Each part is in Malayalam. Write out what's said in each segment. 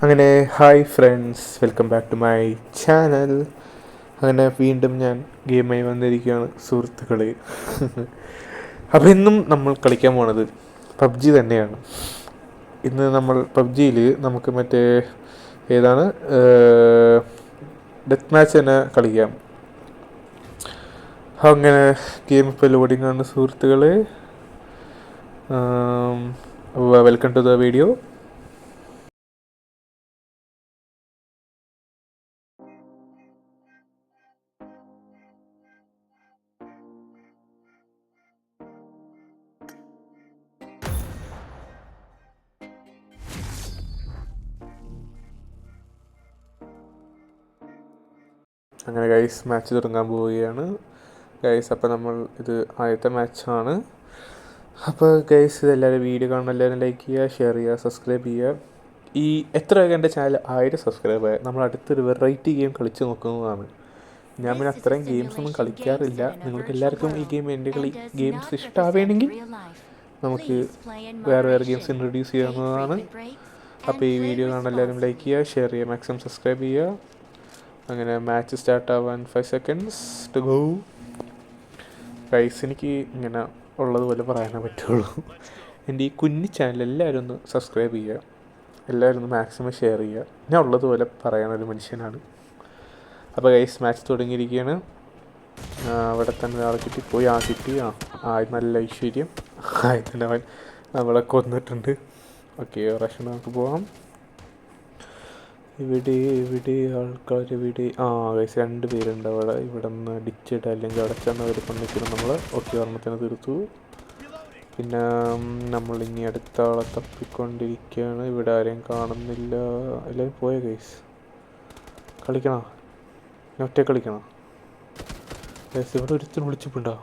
അങ്ങനെ hi friends, welcome back to my channel. അങ്ങനെ വീണ്ടും ഞാൻ ഗെയിമായി വന്നിരിക്കുകയാണ് സുഹൃത്തുക്കളെ. അപ്പോൾ ഇന്നും നമ്മൾ കളിക്കാൻ പോണത് പബ്ജി തന്നെയാണ്. ഇന്ന് നമ്മൾ പബ്ജിയിൽ നമുക്ക് മറ്റേ ഏതാണ് ഡെത്ത് മാച്ച് തന്നെ കളിക്കാം. അങ്ങനെ ഗെയിം ഇപ്പോൾ ലോഡിംഗ് ആണ് സുഹൃത്തുക്കളെ. Welcome to the video. അങ്ങനെ ഗൈസ് മാച്ച് തുടങ്ങാൻ പോവുകയാണ് ഗൈസ്. അപ്പോൾ നമ്മൾ ഇത് ആദ്യത്തെ മാച്ചാണ്. അപ്പോൾ ഗൈസ് ഇതെല്ലാവരും വീഡിയോ കാണുന്ന എല്ലാവരും ലൈക്ക് ചെയ്യുക, ഷെയർ ചെയ്യുക, സബ്സ്ക്രൈബ് ചെയ്യുക. ഈ എത്രയൊക്കെ എൻ്റെ ചാനൽ 1000 സബ്സ്ക്രൈബ് നമ്മൾ അടുത്തൊരു വെറൈറ്റി ഗെയിം കളിച്ച് നോക്കുന്നതാണ്. ഞാൻ പിന്നെ അത്രയും ഗെയിംസ് ഒന്നും കളിക്കാറില്ല. നിങ്ങൾക്ക് എല്ലാവർക്കും ഈ ഗെയിം എൻ്റെ ഗെയിംസ് ഇഷ്ടമാവുകയാണെങ്കിൽ നമുക്ക് വേറെ ഗെയിംസ് ഇൻട്രൊഡ്യൂസ് ചെയ്യാവുന്നതാണ്. അപ്പോൾ ഈ വീഡിയോ കാണാൻ എല്ലാവരും ലൈക്ക് ചെയ്യുക, ഷെയർ ചെയ്യുക, മാക്സിമം സബ്സ്ക്രൈബ് ചെയ്യുക. അങ്ങനെ മാച്ച് സ്റ്റാർട്ട് ആവാൻ 5 seconds ടു ഗോ. ഗൈസ് എനിക്ക് ഇങ്ങനെ ഉള്ളതുപോലെ പറയാനേ പറ്റുള്ളൂ. എൻ്റെ ഈ കുഞ്ഞു ചാനൽ എല്ലാവരും ഒന്ന് സബ്സ്ക്രൈബ് ചെയ്യുക, എല്ലാവരും ഒന്ന് മാക്സിമം ഷെയർ ചെയ്യുക. ഞാൻ ഉള്ളതുപോലെ പറയാനൊരു മനുഷ്യനാണ്. അപ്പോൾ ഗൈസ് മാച്ച് തുടങ്ങിയിരിക്കുകയാണ്. അവിടെ തന്നെ ഒരാളെ കിട്ടിപ്പോയി. കിട്ടി. നല്ല ഐശ്വര്യം. തന്നെ അവൻ നമ്മളെ കൊന്നിട്ടുണ്ട്. ഓക്കെ, റഷ് നമുക്ക് പോകാം. ഇവിടെ ആൾക്കാരെവിടെ? ഗൈസ് 2 പേരുണ്ട് അവിടെ. ഇവിടെ നിന്ന് അടിച്ചിട്ട് അല്ലെങ്കിൽ അവിടെ ചെന്ന് അവർ കൊണ്ടിരിക്കണം നമ്മൾ. ഓക്കെ, ഓർമ്മത്തിന് തീർത്തു. പിന്നെ നമ്മളിനി അടുത്ത ആളെ തപ്പിക്കൊണ്ടിരിക്കുകയാണ്. ഇവിടെ ആരെയും കാണുന്നില്ല. എല്ലാവരും പോയ ഗൈസ്. കളിക്കണോ? ഒറ്റ കളിക്കണോ ഗൈസ്? ഇവിടെ ഒരുത്തിന് വിളിച്ചിട്ടുണ്ടോ?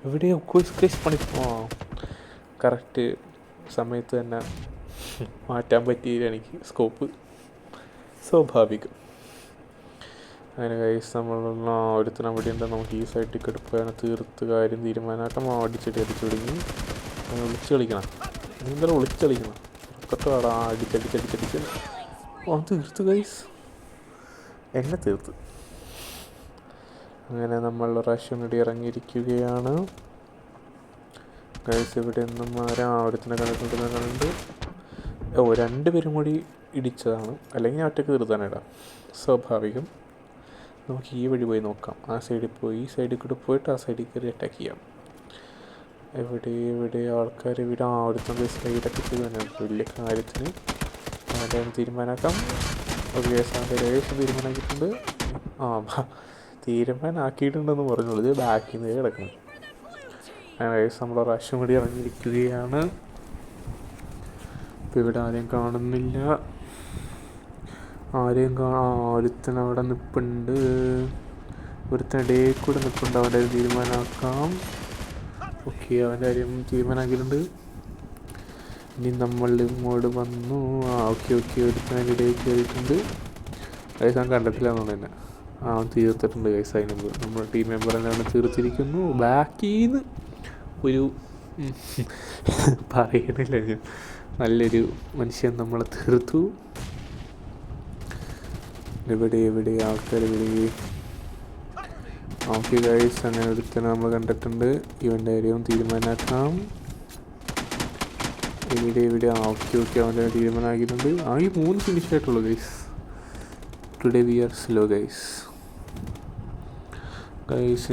എവിടെയോ ഗൈസ് പണി. കറക്റ്റ് സമയത്ത് തന്നെ മാറ്റാൻ പറ്റിയില്ല എനിക്ക് സ്കോപ്പ്. സ്വാഭാവികം. അങ്ങനെ ഗൈസ് നമ്മൾ ഒരുത്തനം അവിടെ ഉണ്ട്. നമുക്ക് ഈ സൈഡിൽ കിടക്കുകയാണ്. തീർത്ത് കാര്യം തീരുമാനമാക്കാം. അടിച്ചടി അടിച്ചു തുടങ്ങി. വിളിച്ച് കളിക്കണം. നീന്തരം വിളിച്ച് കളിക്കണം. ഉറക്കത്തോടാ അടിച്ചടിച്ചടിച്ചടിച്ച് തീർത്ത് ഗൈസ്. എന്നെ തീർത്ത്. അങ്ങനെ നമ്മൾ പ്രാവശ്യം കൂടി ഇറങ്ങിയിരിക്കുകയാണ് ഗൈസ്. ഇവിടെ നിന്നും ഒരുത്തിനെ കണ്ടിട്ടുണ്ട്. 2 പേരും കൂടി ഇടിച്ചതാണ്, അല്ലെങ്കിൽ ഒറ്റയ്ക്ക് തീർത്താനിടാം. സ്വാഭാവികം. നമുക്ക് ഈ വഴി പോയി നോക്കാം. ആ സൈഡിൽ പോയി ഈ സൈഡിൽ കൂടെ പോയിട്ട് ആ സൈഡിൽ കയറി അറ്റാക്ക് ചെയ്യാം. എവിടെ ആൾക്കാർ? ഇവിടെ ഒരുത്തം സൈഡൊക്കെ ചെയ്ത് തന്നെ വലിയ കാര്യത്തിന് അവൻ്റെ തീരുമാനമാക്കാം. ഓക്കെ, ഏകദേശം തീരുമാനമാക്കിയിട്ടുണ്ട്. തീരുമാനമാക്കിയിട്ടുണ്ടെന്ന് പറഞ്ഞോളൂ. ഇത് ബാക്കിൽ നിന്ന് കിടക്കണം. അങ്ങനെ ഏകദേശം നമ്മൾ പ്രാവശ്യം കൂടി ഇറങ്ങിയിരിക്കുകയാണ്. ഇപ്പോൾ ഇവിടെ ആരെയും കാണുന്നില്ല. ഒരുത്തൻ അവിടെ നിൽപ്പുണ്ട്. ഒരുത്തൻ ഇടയിൽ കൂടെ നിൽപ്പുണ്ട്. അവൻ്റെ കാര്യം തീരുമാനമാക്കാം. ഓക്കെ, അവൻ്റെ കാര്യം തീരുമാനമാക്കിയിട്ടുണ്ട്. ഇനി നമ്മൾ ഇങ്ങോട്ട് വന്നു. ഓക്കെ, ഒരുത്തൻ അതിൻ്റെ ഇടയിൽ കയറിയിട്ടുണ്ട്. ഗൈസ് ഞാൻ കണ്ടിട്ടില്ല എന്നുകൊണ്ട് തന്നെ തീർത്തിട്ടുണ്ട് ഗൈസ്. അതിന് മുമ്പ് നമ്മുടെ ടീം മെമ്പർ തന്നെയാണ് തീർത്തിരിക്കുന്നു. ബാക്കിന്ന് ഒരു പറയണില്ല ഞാൻ. നല്ലൊരു മനുഷ്യൻ നമ്മളെ തീർത്തു. എവിടെ ആൾക്കാർ? ഓക്കെ ഗൈസ്, അങ്ങനെ ഒരുത്തനെ നമ്മൾ കണ്ടിട്ടുണ്ട്. ഇവൻ്റെ കാര്യവും തീരുമാനമാക്കാം. എവിടെ ഓക്കെ അവൻ്റെ തീരുമാനമാക്കിയിട്ടുണ്ട്. ഈ 3 ഫിനിഷ് ആയിട്ടുള്ളൂ guys. Today we are slow guys.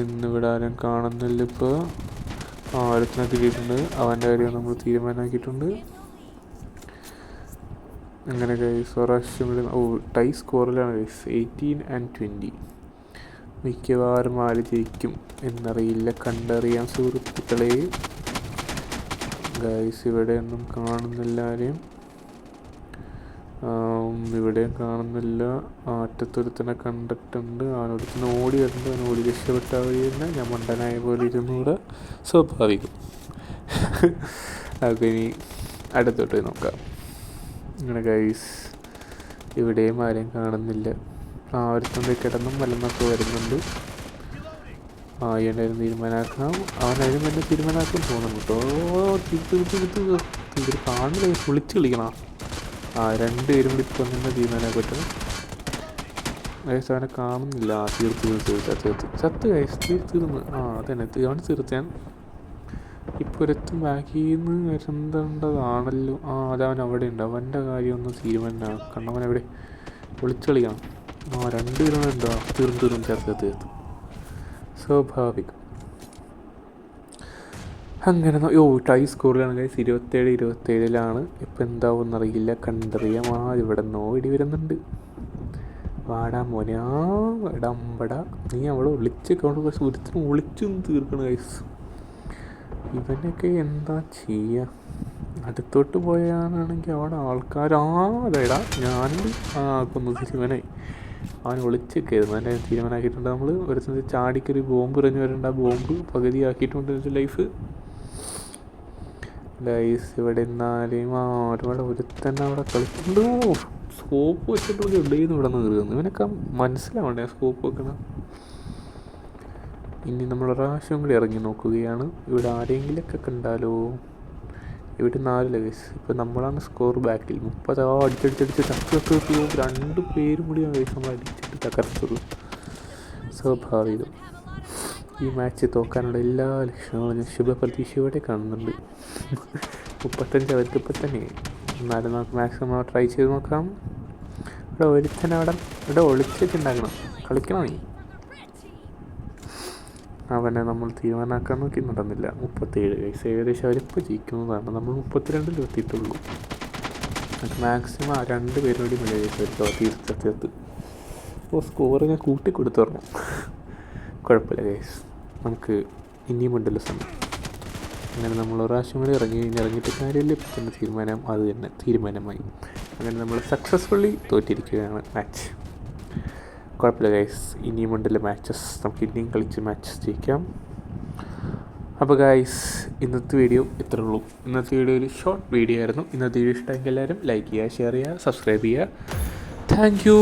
ഇന്നിവിടെ ആരും കാണുന്നില്ല. ഇപ്പോൾ ഒരുത്തനെ കിട്ടിയിട്ടുണ്ട്. അവൻ്റെ കാര്യം നമ്മൾ തീരുമാനമാക്കിയിട്ടുണ്ട്. അങ്ങനെ ഗൈസ് പ്രാവശ്യം ടൈ സ്കോറിലാണ് ഗൈസ്. 18-20. മിക്കവാറും ആര് ജയിക്കും എന്നറിയില്ല. കണ്ടറിയാം സുഹൃത്തുക്കളെ. ഗൈസ് ഇവിടെയൊന്നും കാണുന്നില്ല ആരെയും. ഇവിടെയും കാണുന്നില്ല. അറ്റത്തൊരുത്തനെ കണ്ടിട്ടുണ്ട്. അവനൊരുത്തനെ ഓടി വരുന്നുണ്ട്. അവൻ ഓടി രക്ഷപ്പെട്ട വഴി തന്നെ ഞാൻ മണ്ടനായ പോലെ ഇരുന്നൂടെ. സ്വാഭാവികം. അപ്പോൾ ഇനി അടുത്തോട്ട് പോയി നോക്കാം. അങ്ങനെ ഗൈസ് ഇവിടെയും ആരെയും കാണുന്നില്ല. ഒരുത്തൻ്റെ കിടന്നും വല്ലന്നൊക്കെ വരുന്നുണ്ട്. അതിനായിരുന്നു തീരുമാനമാക്കാം. അവനായാലും എന്നെ തീരുമാനമാക്കാൻ തോന്നുന്നു കേട്ടോ. തീർത്ത് കാണില്ല. വിളിച്ച് കളിക്കണം. രണ്ടുപേരും കൂടി ഇപ്പം തന്നെ തീരുമാനമാക്കാൻ പറ്റും. ഗൈസ് അവനെ കാണുന്നില്ല. ചത്ത് ഗൈസ് തീർന്ന്. അതന്നെ അവൻ തീർത്താൻ. ഇപ്പോൾ ഒരുത്തും ബാക്കിൽ നിന്ന് വരുന്നുണ്ടതാണല്ലോ. അതവൻ അവിടെ ഉണ്ട്. അവൻ്റെ കാര്യം ഒന്ന് തീരുമാനമാക്കണം. അവൻ എവിടെ വിളിച്ചളിക്കണം. രണ്ടുപേരും ഉണ്ടോ? തീർന്നു ചേർത്ത് സ്വാഭാവികം. അങ്ങനെ ടൈ സ്കോറിലാണ് ഗൈസ്. 27-27 ഇപ്പം എന്താവും എന്നറിയില്ല. കണ്ടറിയാം. ഇവിടെ നിന്നോ ഇടി വരുന്നുണ്ട്. വാടാ മോനെ. ഇടമ്പട നീ അവിടെ വിളിച്ചൊക്കെ കുറച്ച് ഒരുത്തിനും വിളിച്ചൊന്നും തീർക്കണം ഗൈസ്. ഇവനൊക്കെ എന്താ ചെയ്യുക? അടുത്തോട്ട് പോയാണെങ്കിൽ അവിടെ ആൾക്കാർ അതെടാ ഞാനും കൊന്നു ഇവനായി. അവൻ വിളിച്ചൊക്കെയായിരുന്നു. അതിൻ്റെ തീരുമാനമാക്കിയിട്ടുണ്ട് നമ്മൾ. ഒരു ചാടിക്കൊരു ബോംബ് എറിഞ്ഞ് വരേണ്ട. ബോംബ് പകുതിയാക്കിയിട്ടുണ്ട് എൻ്റെ ലൈഫ് ഗൈസ്. ഇവിടെ എന്നാലും ഒരുപാട് ഒരുത്തന്നെ അവിടെ കളിക്കുന്നു. സ്കോപ്പ് വെച്ചിട്ട് കൂടി ഉണ്ടെന്ന് ഇവിടെ നിന്ന് കയറുന്നു. ഇവനൊക്കെ മനസ്സിലാവണ്ടേ സ്കോപ്പ് വെക്കണം. ഇനി നമ്മൾ പ്രാവശ്യം കൂടി ഇറങ്ങി നോക്കുകയാണ്. ഇവിടെ ആരെങ്കിലൊക്കെ കണ്ടാലോ. ഇവിടെ 4 ഗൈസ്. ഇപ്പം നമ്മളാണ് സ്കോർ ബാക്കിൽ. 30 അടിച്ചടിച്ചടിച്ച് ചക്കോ 2 പേരും കൂടി ഗൈസ് നമ്മൾ അടിച്ചിട്ട് തകർത്തുള്ളൂ. സ്വാഭാവികം. ഈ മാച്ച് തോക്കാനുള്ള എല്ലാ ലക്ഷണങ്ങളും ഞാൻ ശുഭപ്രതീക്ഷയോടെ കാണുന്നുണ്ട്. 35 അവർക്ക് ഇപ്പം തന്നെ. എന്നാലും നമുക്ക് മാക്സിമം ട്രൈ ചെയ്ത് നോക്കാം. ഇവിടെ ഇവിടെ ഒളിച്ചിട്ടുണ്ടാക്കണം. കളിക്കണം നീ. അവനെ നമ്മൾ തീരുമാനമാക്കാൻ നോക്കി നടന്നില്ല. 37 ഗൈസ്. ഏകദേശം അവരിപ്പോൾ ജയിക്കുന്നതാണ്. നമ്മൾ 32 എത്തിയിട്ടുള്ളൂ. മാക്സിമം 2 പേരും കൂടി മലയാളിച്ചോ തീർച്ചയായിട്ടും. സ്കോർ ഞാൻ കൂട്ടിക്കൊടുത്തു പറഞ്ഞു. കുഴപ്പമില്ല ഗൈസ്. നമുക്ക് ഇനിയും ഉണ്ടല്ലോ സമയം. അങ്ങനെ നമ്മൾ ഒരു പ്രാവശ്യം കൂടി ഇറങ്ങിയിട്ട് കാര്യമില്ല. ഇപ്പം തന്നെ തീരുമാനം അത് തന്നെ തീരുമാനമായി. അങ്ങനെ നമ്മൾ സക്സസ്ഫുള്ളി തോറ്റിരിക്കുകയാണ് മാച്ച്. കുഴപ്പമില്ല ഗൈസ്. ഇനിയും ഉണ്ടല്ലോ മാച്ചസ്. നമുക്ക് ഇനിയും കളിച്ച് മാച്ചസ് ജയിക്കാം. അപ്പോൾ ഗൈസ് ഇന്നത്തെ വീഡിയോ ഇത്രേ ഉള്ളൂ. ഇന്നത്തെ വീഡിയോ ഒരു ഷോർട്ട് വീഡിയോ ആയിരുന്നു. ഇന്നത്തെ വീഡിയോ ഇഷ്ടമെങ്കിൽ എല്ലാവരും ലൈക്ക് ചെയ്യുക, ഷെയർ ചെയ്യുക, സബ്സ്ക്രൈബ് ചെയ്യുക. Thank you.